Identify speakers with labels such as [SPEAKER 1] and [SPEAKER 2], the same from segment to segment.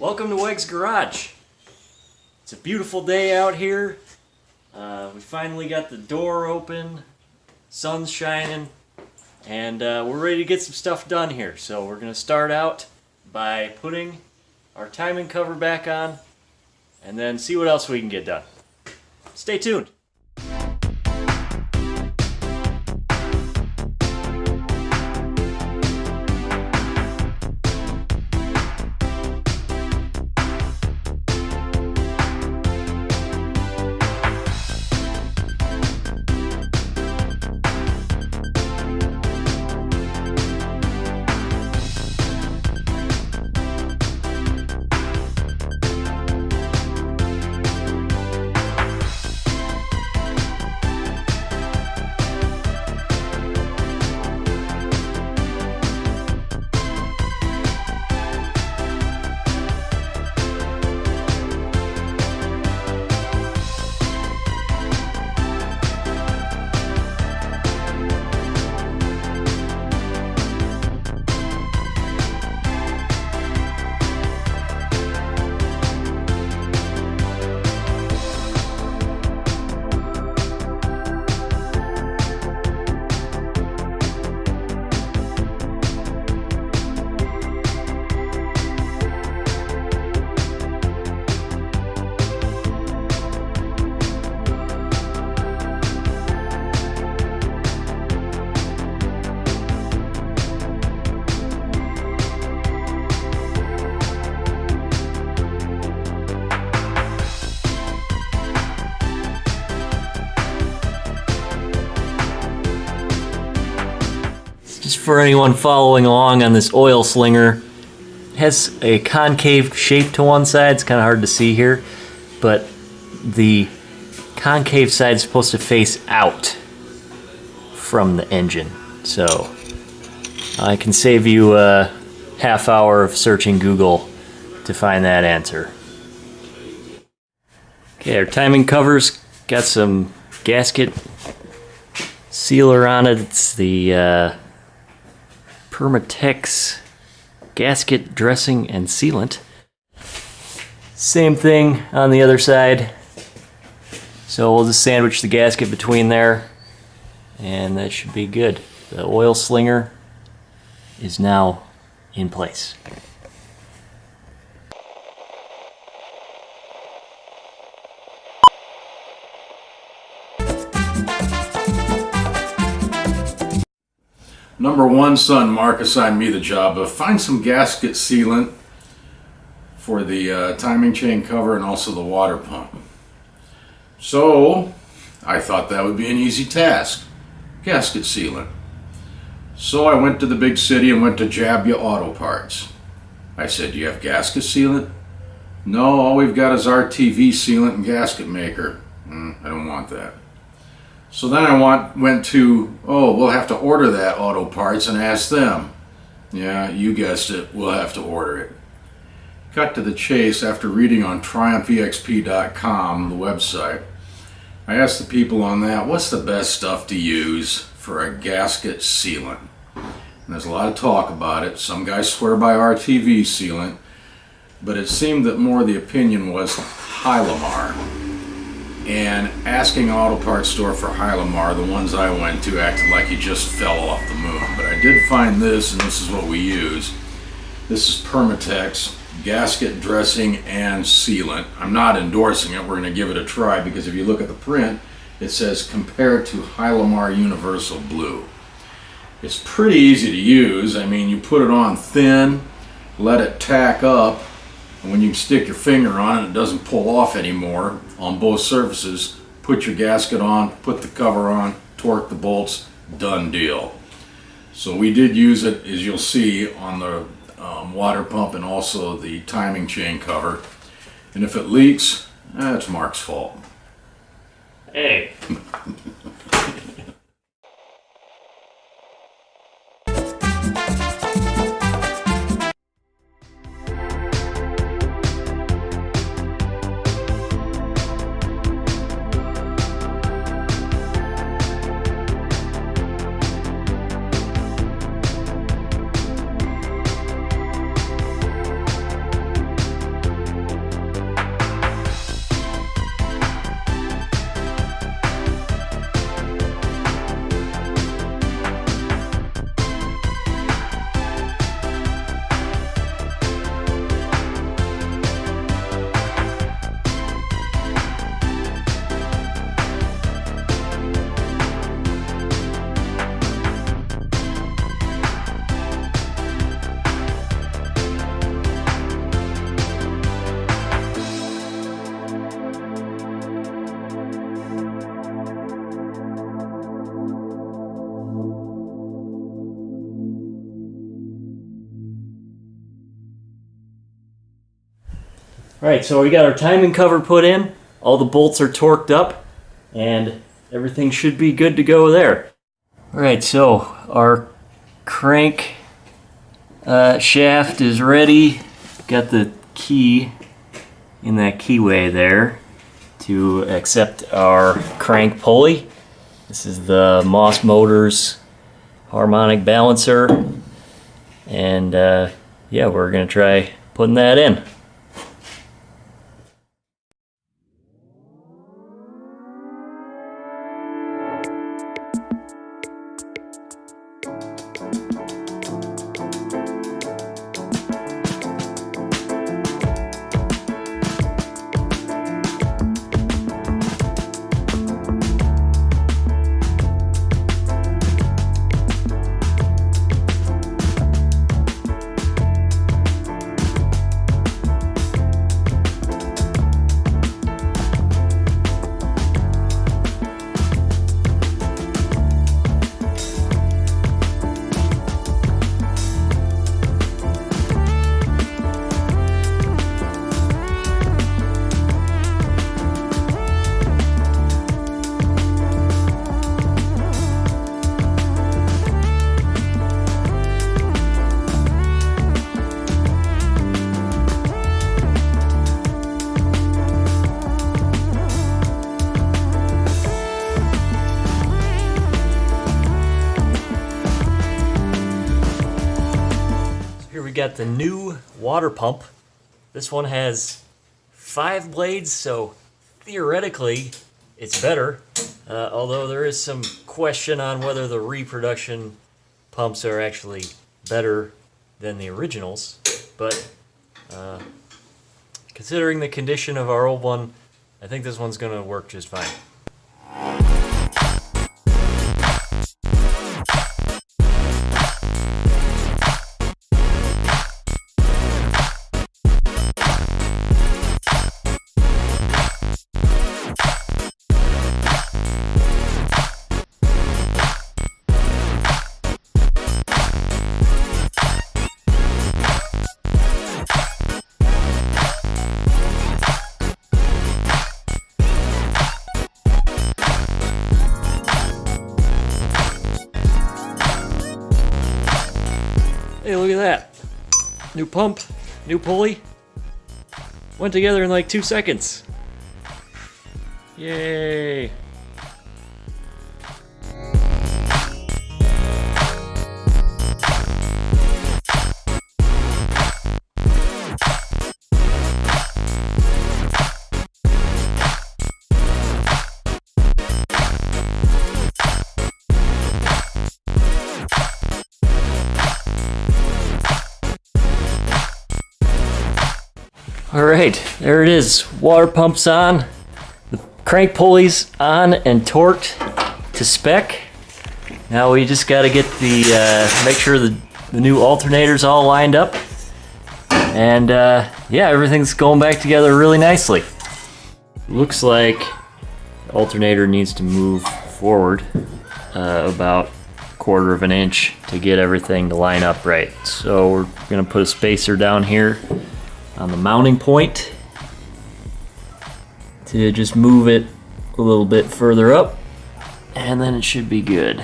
[SPEAKER 1] Welcome to Wegs Garage. It's a beautiful day out here. We finally got the door open, sun's shining, and we're ready to get some stuff done here. So we're going to start out by putting our timing cover back on and then see what else we can get done. Stay tuned. Just for anyone following along on this oil slinger, it has a concave shape to one side. It's kind of hard to see here, but the concave side is supposed to face out from the engine. So I can save you a half hour of searching Google to find that answer. Okay, our timing cover's got some gasket sealer on it. It's the Permatex gasket dressing and sealant. Same thing on the other side. So we'll just sandwich the gasket between there and that should be good. The oil slinger is now in place.
[SPEAKER 2] Number one son, Mark, assigned me the job of find some gasket sealant for the timing chain cover and also the water pump. So I thought that would be an easy task, gasket sealant. So I went to the big city and went to Jabya Auto Parts. I said, "Do you have gasket sealant?" "No, all we've got is RTV sealant and gasket maker." I don't want that. So then I went to, we'll have to order that Auto Parts and ask them. Yeah, you guessed it, we'll have to order it. Cut to the chase, after reading on triumphexp.com, the website, I asked the people on that, what's the best stuff to use for a gasket sealant? And there's a lot of talk about it. Some guys swear by RTV sealant, but it seemed that more the opinion was Hylamar. And asking an auto parts store for Hylamar, the ones I went to acted like you just fell off the moon. But I did find this, and this is what we use. This is Permatex gasket dressing and sealant. I'm not endorsing it. We're going to give it a try because if you look at the print, it says compared to Hylamar Universal Blue. It's pretty easy to use. I mean, you put it on thin, let it tack up, and when you stick your finger on it, it doesn't pull off anymore on both surfaces. Put your gasket on, put the cover on, torque the bolts, done deal. So we did use it, as you'll see, on the water pump and also the timing chain cover. And if it leaks, it's Mark's fault.
[SPEAKER 1] Hey. Alright, so we got our timing cover put in, all the bolts are torqued up, and everything should be good to go there. Alright, so our crank shaft is ready. Got the key in that keyway there to accept our crank pulley. This is the Moss Motors harmonic balancer, and yeah, we're gonna try putting that in. We got the new water pump. This one has 5 blades, so theoretically it's better, although there is some question on whether the reproduction pumps are actually better than the originals, but considering the condition of our old one, I think this one's going to work just fine. Hey, look at that. New pump, new pulley. Went together in like 2 seconds. Yay. Alright, there it is. Water pump's on. The crank pulley's on and torqued to spec. Now we just gotta get the, make sure the new alternator's all lined up. And yeah, everything's going back together really nicely. Looks like the alternator needs to move forward about 1/4 of an inch to get everything to line up right. So we're gonna put a spacer down here on the mounting point to just move it a little bit further up, and then it should be good.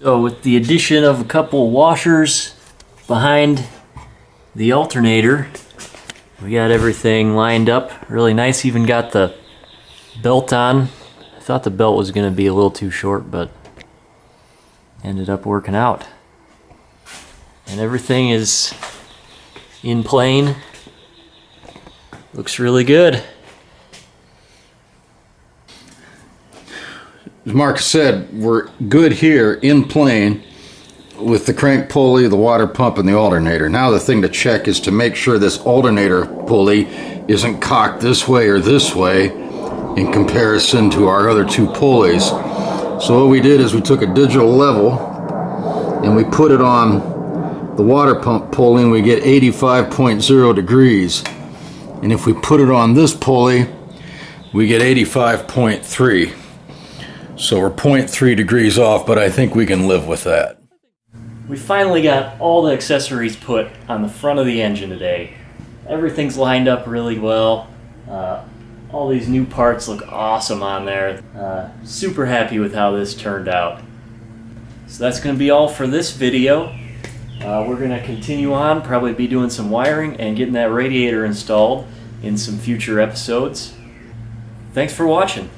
[SPEAKER 1] So with the addition of a couple washers behind the alternator, we got everything lined up really nice. Even got the belt on. I thought the belt was going to be a little too short, but ended up working out. And everything is in plane. Looks really good.
[SPEAKER 2] Is Mark said, we're good here in plane with the crank pulley, the water pump, and the alternator. Now the thing to check is to make sure this alternator pulley isn't cocked this way or this way in comparison to our other two pulleys. So what we did is we took a digital level and we put it on the water pump pulley and we get 85.0 degrees. And if we put it on this pulley, we get 85.3. So we're 0.3 degrees off, but I think we can live with that.
[SPEAKER 1] We finally got all the accessories put on the front of the engine today. Everything's lined up really well. All these new parts look awesome on there. Super happy with how this turned out. So that's going to be all for this video. We're going to continue on, probably be doing some wiring and getting that radiator installed in some future episodes. Thanks for watching.